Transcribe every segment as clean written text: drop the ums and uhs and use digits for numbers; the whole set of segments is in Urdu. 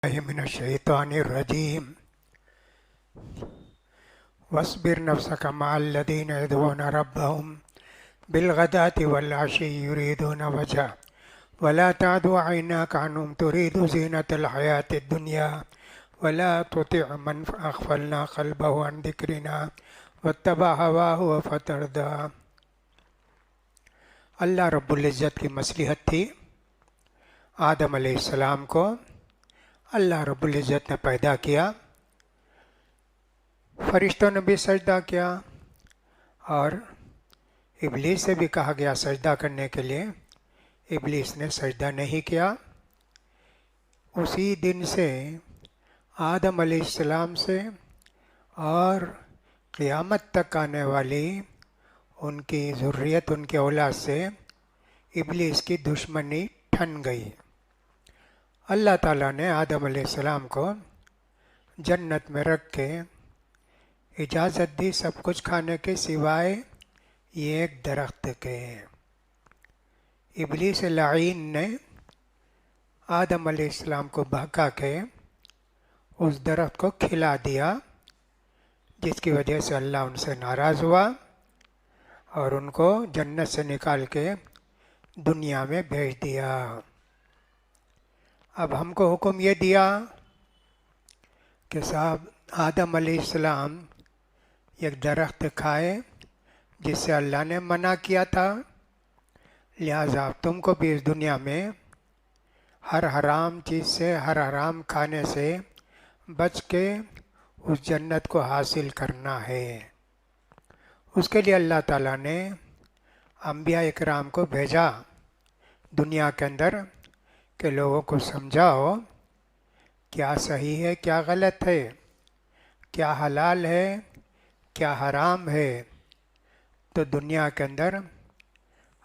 من الشیطان الرجیم واصبر نفسك مع الذين يدعون ربهم بالغداة والعشي يريدون وجهه ولا تعد عيناك عنهم تريد زينة الحياة الدنيا ولا تطع من أغفلنا قلبه عن ذكرنا واتبع هواه فتردى۔ اللہ رب العزت کی مصلحت تھی آدم علیہ السلام کو اللہ رب العزت نے پیدا کیا، فرشتوں نے بھی سجدہ کیا اور ابلیس سے بھی کہا گیا سجدہ کرنے کے لیے، ابلیس نے سجدہ نہیں کیا۔ اسی دن سے آدم علیہ السلام سے اور قیامت تک آنے والی ان کی ذریت، ان کے اولاد سے ابلیس کی دشمنی ٹھن گئی۔ اللہ تعالیٰ نے آدم علیہ السلام کو جنت میں رکھ کے اجازت دی سب کچھ کھانے کے سوائے یہ ایک درخت کے۔ ابلیس لعین نے آدم علیہ السلام کو بہکا کے اس درخت کو کھلا دیا، جس کی وجہ سے اللہ ان سے ناراض ہوا اور ان کو جنت سے نکال کے دنیا میں بھیج دیا۔ اب ہم کو حکم یہ دیا کہ صاحب آدم علیہ السلام ایک درخت کھائے جس سے اللہ نے منع کیا تھا، لہٰذا تم کو بھی اس دنیا میں ہر حرام چیز سے، ہر حرام کھانے سے بچ کے اس جنت کو حاصل کرنا ہے۔ اس کے لیے اللہ تعالیٰ نے انبیاء اکرام کو بھیجا دنیا کے اندر کہ لوگوں کو سمجھاؤ کیا صحیح ہے، کیا غلط ہے، کیا حلال ہے، کیا حرام ہے۔ تو دنیا کے اندر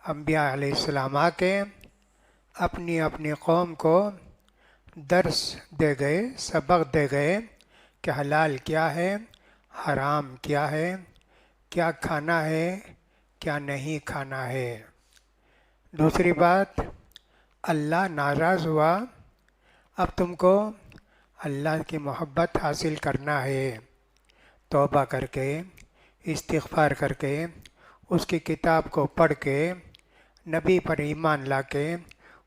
انبیاء علیہ السلام آ کے اپنی اپنی قوم کو درس دے گئے، سبق دے گئے کہ حلال کیا ہے، حرام کیا ہے، کیا کھانا ہے، کیا نہیں کھانا ہے۔ دوسری بات، اللہ ناراض ہوا، اب تم کو اللہ کی محبت حاصل کرنا ہے، توبہ کر کے، استغفار کر کے، اس کی کتاب کو پڑھ کے، نبی پر ایمان لا کے،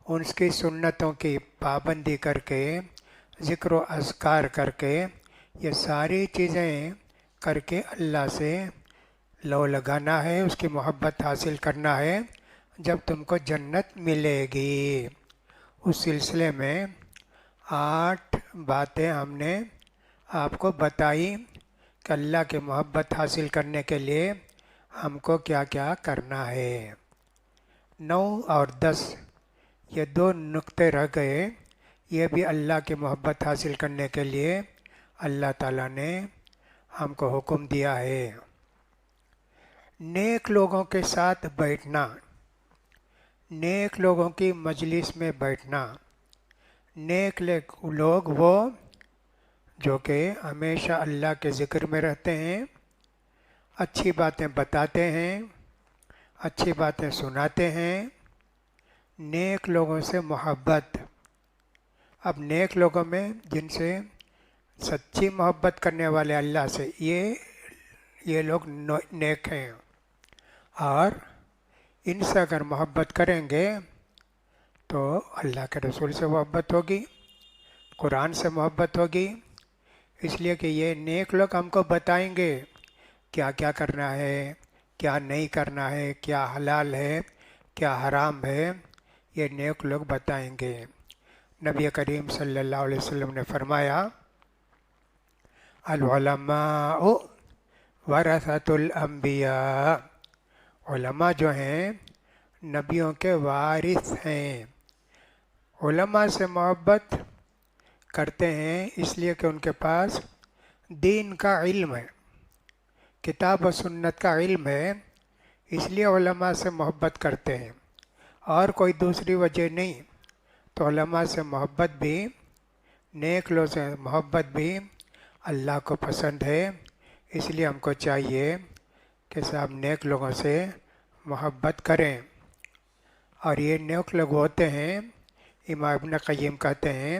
اس کی سنتوں کی پابندی کر کے، ذکر و اذکار کر کے، یہ ساری چیزیں کر کے اللہ سے لو لگانا ہے، اس کی محبت حاصل کرنا ہے، جب تم کو جنت ملے گی۔ اس سلسلے میں 8 باتیں ہم نے آپ کو بتائی کہ اللہ کی محبت حاصل کرنے کے لیے ہم کو کیا کیا کرنا ہے۔ 9 اور 10 یہ 2 نقطے رہ گئے، یہ بھی اللہ کی محبت حاصل کرنے کے لیے اللہ تعالیٰ نے ہم کو حکم دیا ہے۔ نیک لوگوں کے ساتھ بیٹھنا، نیک لوگوں کی مجلس میں بیٹھنا۔ نیک لوگ وہ جو کہ ہمیشہ اللہ کے ذکر میں رہتے ہیں، اچھی باتیں بتاتے ہیں، اچھی باتیں سناتے ہیں، نیک لوگوں سے محبت۔ اب نیک لوگوں میں جن سے سچی محبت کرنے والے اللہ سے، یہ لوگ نیک ہیں، اور ان سے اگر محبت کریں گے تو اللہ کے رسول سے محبت ہوگی، قرآن سے محبت ہوگی، اس لیے کہ یہ نیک لوگ ہم کو بتائیں گے کیا کیا کرنا ہے، کیا نہیں کرنا ہے، کیا حلال ہے، کیا حرام ہے، یہ نیک لوگ بتائیں گے۔ نبی کریم صلی اللہ علیہ وسلم نے فرمایا العلماء ورثۃ الانبیاء، علماء جو ہیں نبیوں کے وارث ہیں۔ علماء سے محبت کرتے ہیں اس لیے کہ ان کے پاس دین کا علم ہے، کتاب و سنت کا علم ہے، اس لیے علماء سے محبت کرتے ہیں، اور کوئی دوسری وجہ نہیں۔ تو علماء سے محبت بھی، نیک لوگوں سے محبت بھی اللہ کو پسند ہے، اس لیے ہم کو چاہیے کہ صاحب نیک لوگوں سے محبت کریں۔ اور یہ نیک لوگ ہوتے ہیں، امام ابن قیم کہتے ہیں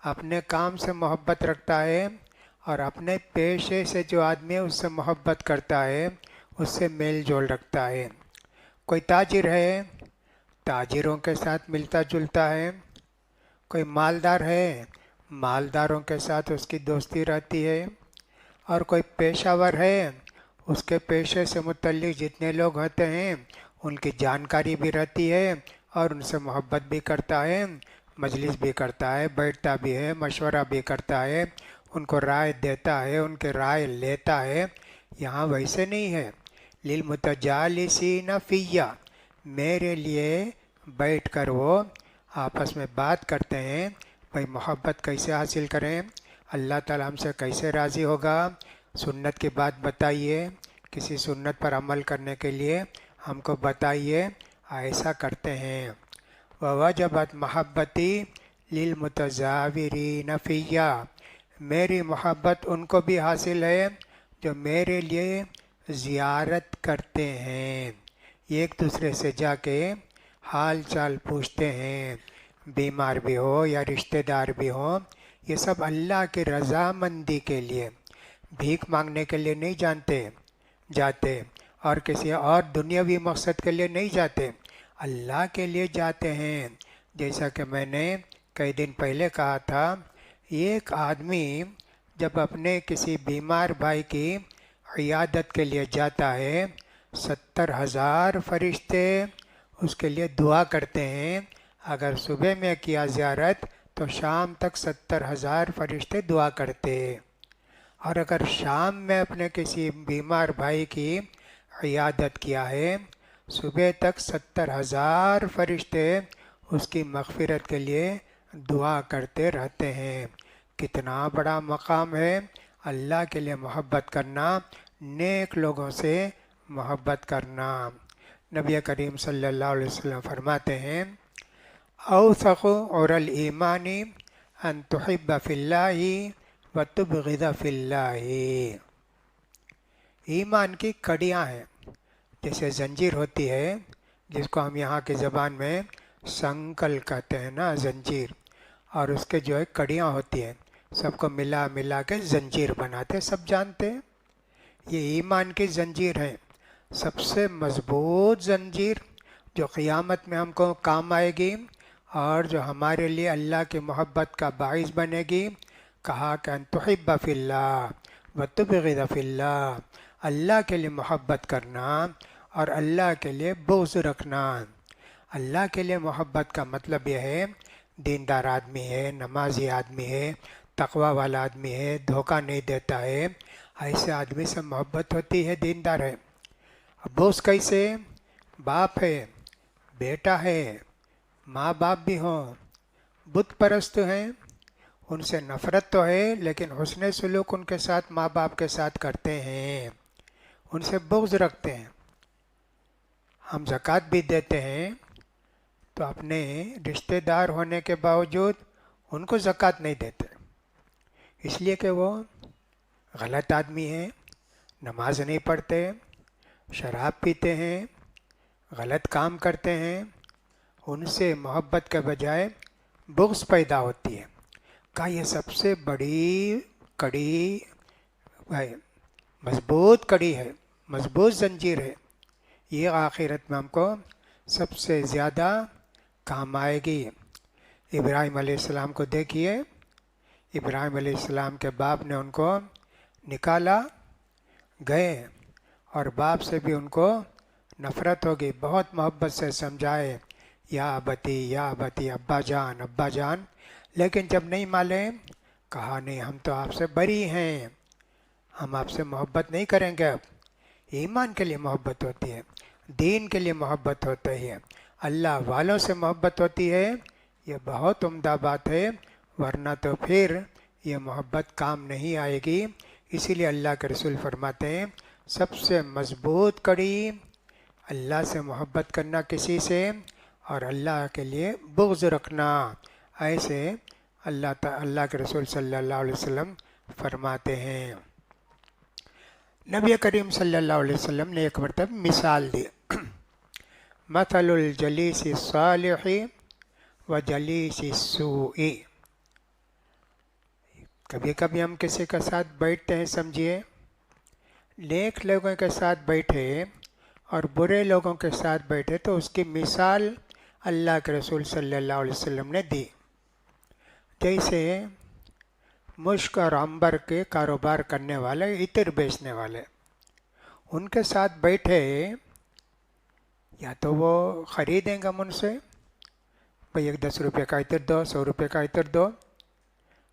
اپنے کام سے محبت رکھتا ہے اور اپنے پیشے سے جو آدمی ہے اس سے محبت کرتا ہے، اس سے میل جول رکھتا ہے۔ کوئی تاجر ہے، تاجروں کے ساتھ ملتا جلتا ہے۔ کوئی مالدار ہے، مالداروں کے ساتھ اس کی دوستی رہتی ہے۔ اور کوئی پیشہ ور ہے، اس کے پیشے سے متعلق جتنے لوگ ہوتے ہیں ان کی جانکاری بھی رہتی ہے اور ان سے محبت بھی کرتا ہے، مجلس بھی کرتا ہے، بیٹھتا بھی ہے، مشورہ بھی کرتا ہے، ان کو رائے دیتا ہے، ان کے رائے لیتا ہے۔ یہاں ویسے نہیں ہے۔ للمتجالسین فیہ، میرے لیے بیٹھ کر وہ آپس میں بات کرتے ہیں، بھائی محبت کیسے حاصل کریں، اللہ تعالیٰ ہم سے کیسے راضی ہوگا، سنت کی بات بتائیے، کسی سنت پر عمل کرنے کے لیے ہم کو بتائیے، ایسا کرتے ہیں۔ ووجبت محبتی للمتزاورین فیہ، میری محبت ان کو بھی حاصل ہے جو میرے لیے زیارت کرتے ہیں، ایک دوسرے سے جا کے حال چال پوچھتے ہیں، بیمار بھی ہو یا رشتہ دار بھی ہو، یہ سب اللہ کی رضامندی کے لیے، بھیک مانگنے کے لیے نہیں جاتے اور کسی اور دنیاوی مقصد کے لیے نہیں جاتے، اللہ کے لیے جاتے ہیں۔ جیسا کہ میں نے کئی دن پہلے کہا تھا، ایک آدمی جب اپنے کسی بیمار بھائی کی عیادت کے لیے جاتا ہے، 70,000 فرشتے اس کے لیے دعا کرتے ہیں۔ اگر صبح میں کیا زیارت تو شام تک 70,000 فرشتے دعا کرتے، اور اگر شام میں اپنے کسی بیمار بھائی کی عیادت کیا ہے، صبح تک 70,000 فرشتے اس کی مغفرت کے لیے دعا کرتے رہتے ہیں۔ کتنا بڑا مقام ہے اللہ کے لیے محبت کرنا، نیک لوگوں سے محبت کرنا۔ نبی کریم صلی اللہ علیہ وسلم فرماتے ہیں، اوثق اور الایمان ان تحب فی اللہ وتبغض فی اللہ، ایمان کی کڑیاں ہیں، جیسے زنجیر ہوتی ہے جس کو ہم یہاں کی زبان میں سنکل کہتے ہیں نا، زنجیر، اور اس کے جو ہے کڑیاں ہوتی ہیں، سب کو ملا کے زنجیر بناتے، سب جانتے ہیں۔ یہ ایمان کی زنجیر ہے، سب سے مضبوط زنجیر جو قیامت میں ہم کو کام آئے گی اور جو ہمارے لیے اللہ کی محبت کا باعث بنے گی۔ کہا کہ ان تحب فی اللہ وتبغض فی اللہ، اللہ کے لیے محبت کرنا اور اللہ کے لیے بغض رکھنا۔ اللہ کے لیے محبت کا مطلب یہ ہے، دیندار آدمی ہے، نمازی آدمی ہے، تقوی والا آدمی ہے، دھوکہ نہیں دیتا ہے، ایسے آدمی سے محبت ہوتی ہے، دیندار ہے۔ اب بغض کیسے؟ باپ ہے، بیٹا ہے، ماں باپ بھی ہوں، بت پرست ہیں، ان سے نفرت تو ہے لیکن حسن سلوک ان کے ساتھ ماں باپ کے ساتھ کرتے ہیں، ان سے بغض رکھتے ہیں۔ ہم زکوٰۃ بھی دیتے ہیں تو اپنے رشتہ دار ہونے کے باوجود ان کو زکوٰۃ نہیں دیتے، اس لیے کہ وہ غلط آدمی ہیں، نماز نہیں پڑھتے، شراب پیتے ہیں، غلط کام کرتے ہیں، ان سے محبت کے بجائے بغض پیدا ہوتی ہے۔ کہا یہ سب سے بڑی کڑی ہے، مضبوط کڑی ہے، مضبوط زنجیر ہے، یہ آخرت میں ہم کو سب سے زیادہ کام آئے گی۔ ابراہیم علیہ السلام کو دیکھیے، ابراہیم علیہ السلام کے باپ نے ان کو نکالا، گئے، اور باپ سے بھی ان کو نفرت ہوگی، بہت محبت سے سمجھائے، یا ابتی، ابا جان ابا جان، لیکن جب نہیں مانے، کہا نہیں ہم تو آپ سے بری ہیں، ہم آپ سے محبت نہیں کریں گے۔ اب ایمان کے لیے محبت ہوتی ہے، دین کے لیے محبت ہوتی ہے، اللہ والوں سے محبت ہوتی ہے، یہ بہت عمدہ بات ہے، ورنہ تو پھر یہ محبت کام نہیں آئے گی۔ اسی لیے اللہ کے رسول فرماتے ہیں سب سے مضبوط کڑی اللہ سے محبت کرنا کسی سے، اور اللہ کے لیے بغض رکھنا، ایسے اللہ کے رسول صلی اللہ علیہ وسلم فرماتے ہیں۔ نبی کریم صلی اللہ علیہ وسلم نے ایک مرتبہ مثال دی، مثل الجلیس الصالح و جلیس السوء، کبھی کبھی ہم کسی کے ساتھ بیٹھتے ہیں، سمجھیے نیک لوگوں کے ساتھ بیٹھے اور برے لوگوں کے ساتھ بیٹھے تو اس کی مثال اللہ کے رسول صلی اللہ علیہ وسلم نے دی. جیسے مشک اور عنبر کے کاروبار کرنے والے، عطر بیچنے والے، ان کے ساتھ بیٹھے یا تو وہ خریدیں گے ان سے، بھئی ایک 10 روپے کا عطر دو، 100 روپے کا عطر دو،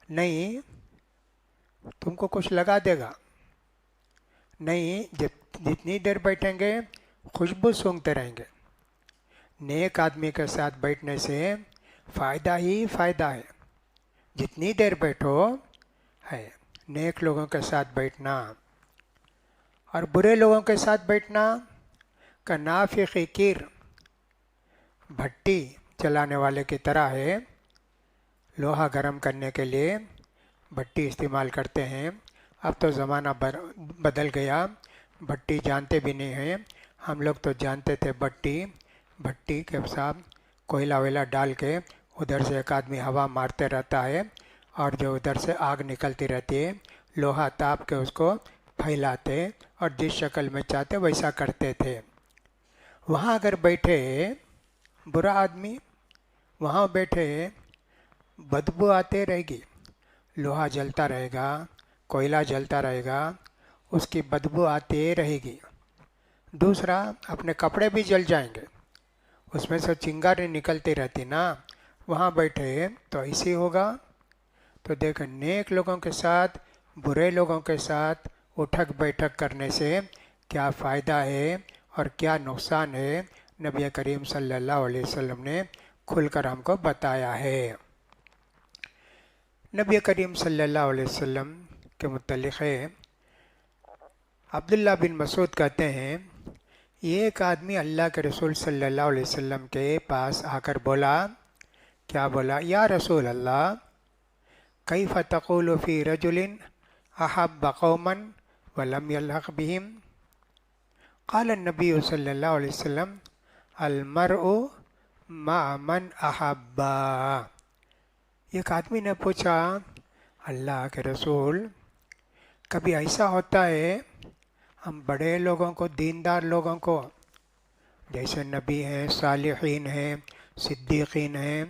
نہیں تم کو کچھ لگا دے گا. نہیں، جتنی دیر بیٹھیں گے خوشبو سونگھتے رہیں گے. نیک آدمی کے ساتھ بیٹھنے سے فائدہ ہی فائدہ ہے. جتنی دیر بیٹھو ہے. نیک لوگوں کے ساتھ بیٹھنا اور برے لوگوں کے ساتھ بیٹھنا کا نافخ کیر، بھٹی چلانے والے کی طرح ہے. لوہا گرم کرنے کے لیے بھٹی استعمال کرتے ہیں. اب تو زمانہ بدل گیا، بھٹی جانتے بھی نہیں ہیں. ہم لوگ تو جانتے تھے بھٹی کے ساتھ کوئلہ ویلہ ڈال کے ادھر سے ایک آدمی ہوا مارتے رہتا ہے اور جو ادھر سے آگ نکلتی رہتی ہے، لوہا تاپ کے اس کو پھیلاتے اور جس شکل میں چاہتے ویسا کرتے تھے. وہاں اگر بیٹھے برا آدمی، وہاں بیٹھے بدبو آتے رہے گی. لوہا جلتا رہے گا، کوئلہ جلتا رہے گا، اس کی بدبو آتی رہے گی. دوسرا، اپنے کپڑے بھی جل جائیں گے، اس میں سے چنگاری نکلتی رہتی نا. وہاں بیٹھے تو ایسی ہوگا. تو دیکھیں نیک لوگوں کے ساتھ برے لوگوں کے ساتھ اٹھک بیٹھک کرنے سے کیا فائدہ ہے اور کیا نقصان ہے، نبی کریم صلی اللہ علیہ وسلم نے کھل کر ہم کو بتایا ہے. نبی کریم صلی اللہ علیہ وسلم کے متعلق ہے، عبداللہ بن مسعود کہتے ہیں ایک آدمی اللہ کے رسول صلی اللہ علیہ وسلم کے پاس آ کر بولا، کیا بولا؟ یا رسول اللہ، کیف تقول فی رجل احب قوما ولم یلحق بہم؟ قال النبی صلی اللہ علیہ وسلم المرء مع من احبا. ایک آدمی نے پوچھا، اللہ کے رسول کبھی ایسا ہوتا ہے ہم بڑے لوگوں کو، دیندار لوگوں کو، جیسے نبی ہیں، صالحین ہیں، صدیقین ہیں،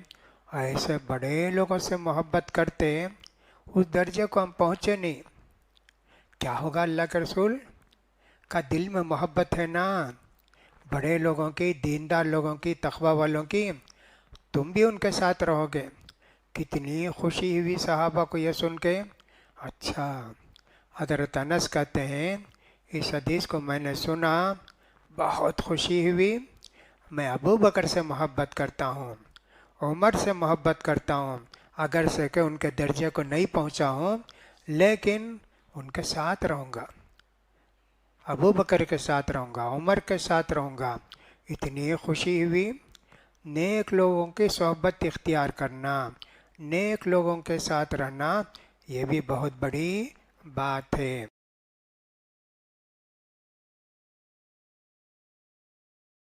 ایسے بڑے لوگوں سے محبت کرتے، اس درجے کو ہم پہنچے نہیں. کیا ہوگا اللہ کے رسول کا؟ دل میں محبت ہے نا بڑے لوگوں کی، دیندار لوگوں کی، تقوی والوں کی، تم بھی ان کے ساتھ رہو گے. کتنی خوشی ہوئی صحابہ کو یہ سن کے. اچھا، حضرت انس کہتے ہیں اس حدیث کو میں نے سنا، بہت خوشی ہوئی. میں ابو بکر سے محبت کرتا ہوں، عمر سے محبت کرتا ہوں، اگر سے کہ ان کے درجے کو نہیں پہنچا ہوں، لیکن ان کے ساتھ رہوں گا، ابو بکر کے ساتھ رہوں گا، عمر کے ساتھ رہوں گا. اتنی خوشی ہوئی. نیک لوگوں کی صحبت اختیار کرنا، نیک لوگوں کے ساتھ رہنا، یہ بھی بہت بڑی بات ہے.